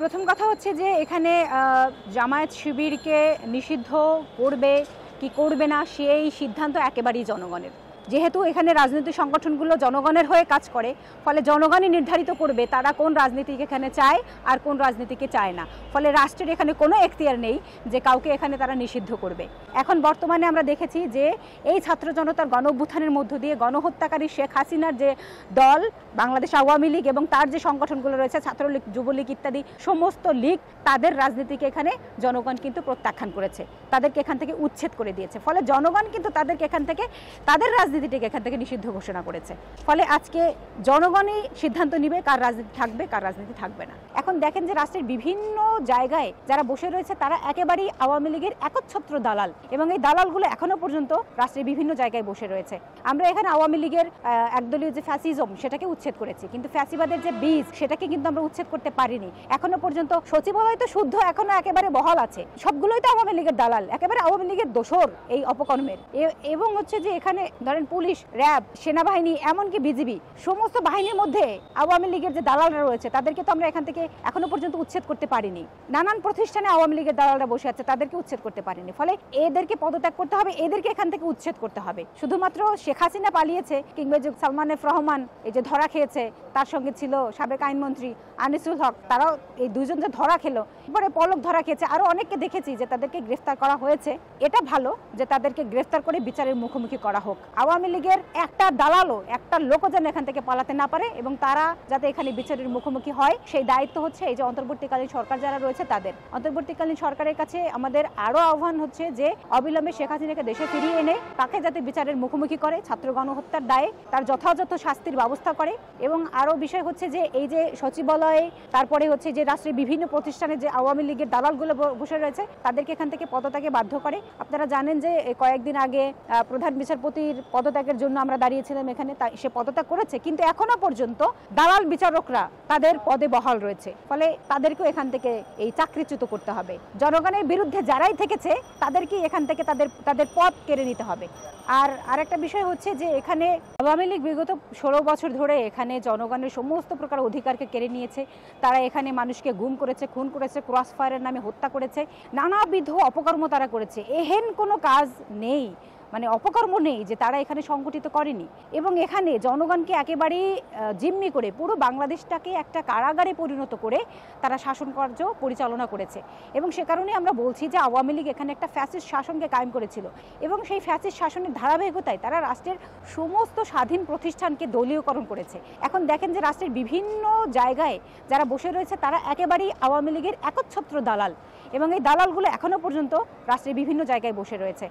প্রথম কথা হচ্ছে যে এখানে জামায়াত শিবিরকে নিষিদ্ধ করবে কি করবে না সেই সিদ্ধান্ত একেবারেই জনগণের। যেহেতু এখানে রাজনৈতিক সংগঠনগুলো জনগণের হয়ে কাজ করে, ফলে জনগণই নির্ধারিত করবে তারা কোন রাজনীতিকে এখানে চায় আর কোন রাজনীতিকে চায় না। ফলে রাষ্ট্রের এখানে কোনো এখতিয়ার নেই যে কাউকে এখানে তারা নিষিদ্ধ করবে। এখন বর্তমানে আমরা দেখেছি যে এই ছাত্র জনতার গণঅভ্যুত্থানের মধ্য দিয়ে গণহত্যাকারী শেখ হাসিনার যে দল বাংলাদেশ আওয়ামী লীগ এবং তার যে সংগঠনগুলো রয়েছে ছাত্রলীগ, যুবলীগ ইত্যাদি সমস্ত লীগ, তাদের রাজনীতিকে এখানে জনগণ কিন্তু প্রত্যাখ্যান করেছে, তাদেরকে এখান থেকে উচ্ছেদ করে দিয়েছে। ফলে জনগণ কিন্তু তাদেরকে এখান থেকে তাদের রাজনীতিটাকে এখান থেকে নিষিদ্ধ ঘোষণা করেছে। ফলে আজকে জনগণই সিদ্ধান্ত নিবে কার রাজনীতি থাকবে কার রাজনীতি থাকবে না। এখন দেখেন যে রাষ্ট্রের বিভিন্ন জায়গায় যারা বসে রয়েছে তারা একেবারেই আওয়ামী লীগের একচ্ছত্র দালাল, এবং এই দালালগুলো এখনো পর্যন্ত রাষ্ট্রের বিভিন্ন জায়গায় বসে রয়েছে। আমরা এখানে আওয়ামী লীগের একদলীয় যে ফ্যাসিজম সেটাকে উচ্ছেদ করেছি, কিন্তু ফ্যাসিবাদের যে বীজ সেটাকে কিন্তু আমরা উচ্ছেদ করতে পারিনি এখনো পর্যন্ত। সচিবালয় তো শুদ্ধ এখনো একেবারে বহাল আছে, সবগুলোই তো আওয়ামী লীগের দালাল, একেবারে আওয়ামী লীগের দোসর এই অপকর্মের। এবং হচ্ছে যে এখানে ধরেন পুলিশ, র্যাব, সেনাবাহিনী, এমনকি বিজিবি, সমস্ত বাহিনীর মধ্যে আওয়ামী লীগের যে দালালরা রয়েছে তাদেরকে তো আমরা এখান থেকে এখনো পর্যন্ত উচ্ছেদ করতে পারিনি। নানান প্রতিষ্ঠানে আওয়ামী লীগের দালালরা বসে আছে, তাদেরকে উচ্ছেদ করতে পারিনি। ফলে এদেরকে পদত্যাগ করতে হবে, এদেরকে এখান থেকে উচ্ছেদ করতে হবে। শুধুমাত্র শেখ হাসিনা পালিয়েছে কিংবা যে সালমান এফ রহমান এই যে ধরা খেয়েছে, তার সঙ্গে ছিল সাবেক আইনমন্ত্রী আনিসুল হক, তারাও এই দুইজন যে ধরা খেলো, পরে পলক ধরা খেয়েছে, আরো অনেককে দেখেছি যে তাদেরকে গ্রেফতার করা হয়েছে। এটা ভালো যে তাদেরকে গ্রেফতার করে বিচারের মুখোমুখি করা হোক। আওয়ামী লীগের একটা দালালও, একটা লোকও যেন এখান থেকে পালাতে না পারে এবং তারা যাতে এখানে বিচারের মুখোমুখি হয় সেই দায়িত্ব হচ্ছে এই যে অন্তর্বর্তীকালীন সরকার যারা রয়েছে তাদের। অন্তর্বর্তীকালীন সরকারের কাছে আমাদের আরো আহ্বান হচ্ছে যে অবিলম্বে শেখ হাসিনাকে দেশে ফিরিয়ে এনে তাকে যাতে বিচারের মুখোমুখি করে, ছাত্র গণহত্যার দায়ে তার যথাযথ শাস্তির ব্যবস্থা করে। এবং আরো বিষয় হচ্ছে যে এই যে সচিবালয়ে, তারপরে হচ্ছে যে রাষ্ট্রের বিভিন্ন প্রতিষ্ঠানে যে আওয়ামী লীগের দালালগুলো বসে রয়েছে তাদেরকে এখান থেকে পদত্যাগে বাধ্য করে। আপনারা জানেন যে কয়েকদিন আগে প্রধান বিচারপতির পদত্যাগের জন্য আমরা দাঁড়িয়েছিলাম এখানে, সে পদত্যাগ করেছে, কিন্তু এখনো পর্যন্ত দালাল বিচারকরা তাদের পদে বহাল রয়েছে। ফলে তাদেরকেও এখান থেকে এই চাকরিচ্যুত করতে হবে। জনগণের বিরুদ্ধে যারাই থেকেছে তাদেরকে এখান থেকে তাদের পদ কেড়ে নিতে হবে। আর আরেকটা বিষয় হচ্ছে যে এখানে আওয়ামী লীগ বিগত 16 বছর ধরে এখানে জনগণের সমস্ত প্রকার অধিকারকে কেড়ে নিয়েছে। তারা এখানে মানুষকে গুম করেছে, খুন করেছে, ক্রস ফায়ারের নামে হত্যা করেছে, নানাবিধ অপকর্ম তারা করেছে। এহেন কোনো কাজ নেই, মানে অপকর্ম নেই যে তারা এখানে সংগঠিত করেনি। এবং এখানে জনগণকে একেবারেই জিম্মি করে পুরো বাংলাদেশটাকে একটা কারাগারে পরিণত করে তারা শাসন কার্য পরিচালনা করেছে। এবং সে কারণে আমরা বলছি যে আওয়ামী লীগ এখানে একটা ফ্যাসিস্ট শাসনকে কায়েম করেছিল, এবং সেই ফ্যাসিস্ট শাসনের ধারাবাহিকতায় তারা রাষ্ট্রের সমস্ত স্বাধীন প্রতিষ্ঠানকে দলীয়করণ করেছে। এখন দেখেন যে রাষ্ট্রের বিভিন্ন জায়গায় যারা বসে রয়েছে তারা একেবারেই আওয়ামী লীগের একচ্ছত্র দালাল, এবং এই দালালগুলো এখনো পর্যন্ত রাষ্ট্রের বিভিন্ন জায়গায় বসে রয়েছে।